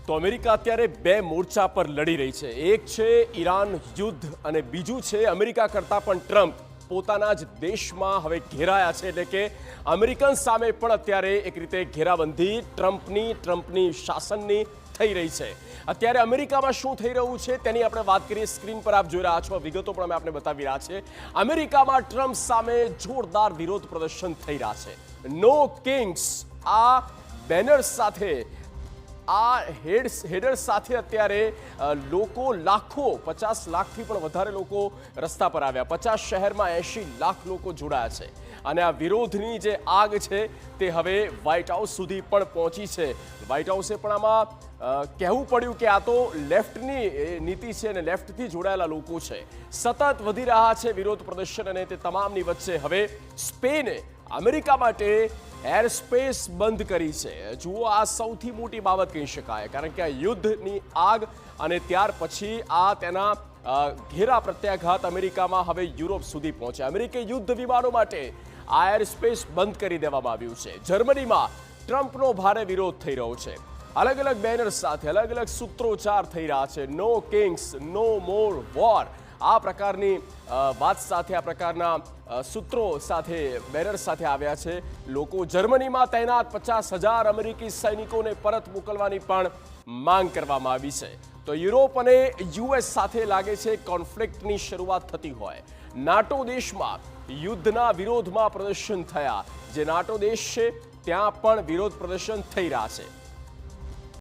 તો અમેરિકા અત્યારે બે મોરચા પર લડી રહી છે। એક છે ઈરાન યુદ્ધ અને બીજું છે અમેરિકા કરતાં પણ ટ્રમ્પ પોતાના જ દેશમાં હવે ઘેરાયા છે। એટલે કે અમેરિકન સામે પણ અત્યારે એક રીતે ઘેરાબંધી ટ્રમ્પની શાસનની થઈ રહી છે। અત્યારે અમેરિકામાં શું થઈ રહ્યું છે તેની આપણે વાત કરીએ। સ્ક્રીન પર આપ જોઈ રહ્યા છો, વિગતો પણ અમે આપને બતાવી રહ્યા છે। અમેરિકામાં ટ્રમ્પ સામે જોરદાર વિરોધ પ્રદર્શન થઈ રહ્યા છે। નો કિંગ્સ આ બેનર સાથે, આ હેડર સાથે અત્યારે લોકો લાખો, 50 લાખથી પણ વધારે લોકો રસ્તા પર આવ્યા। 50 શહેરમાં 80 લાખ લોકો જોડાયા છે અને આ વિરોધની જે આગ છે તે હવે વ્હાઇટ હાઉસ સુધી પણ પહોંચી છે। વ્હાઇટ હાઉસે પણ આમાં કહેવું પડ્યું કે આ તો લેફ્ટની નીતિ છે અને લેફ્ટથી જોડાયેલા લોકો છે। સતત વધી રહ્યા છે વિરોધ પ્રદર્શન અને તે તમામની વચ્ચે હવે સ્પેને અમેરિકા માટે એર સ્પેસ બંધ કરી છે। જુઓ, આ સૌથી મોટી બાબત કહી શકાય, કારણ કે આ યુદ્ધની આગ અને ત્યાર પછી આ તેના ઘેરા પ્રત્યાઘાત અમેરિકામાં હવે યુરોપ સુધી પહોંચ્યા। અમેરિકે યુદ્ધ વિમાનો માટે આ એર સ્પેસ બંધ કરી દેવામાં આવ્યું છે। જર્મનીમાં ટ્રમ્પનો ભારે વિરોધ થઈ રહ્યો છે। અલગ અલગ બેનર સાથે અલગ અલગ સૂત્રોચ્ચાર થઈ રહ્યા છે। નો કિંગ્સ, નો મોર વોર, આ પ્રકારની વાત સાથે, આ પ્રકારના સૂત્રો સાથે, બેનર સાથે આવ્યા છે લોકો। જર્મનીમાં તૈનાત 50,000 અમેરિકી સૈનિકોને પરત મોકલવાની પણ માંગ કરવામાં આવી છે। તો યુરોપ અને યુએસ સાથે લાગે છે કોન્ફ્લિક્ટની શરૂઆત થતી હોય। નાટો દેશમાં યુદ્ધના વિરોધમાં પ્રદર્શન થયા। જે નાટો દેશ છે ત્યાં પણ વિરોધ પ્રદર્શન થઈ રહ્યા છે।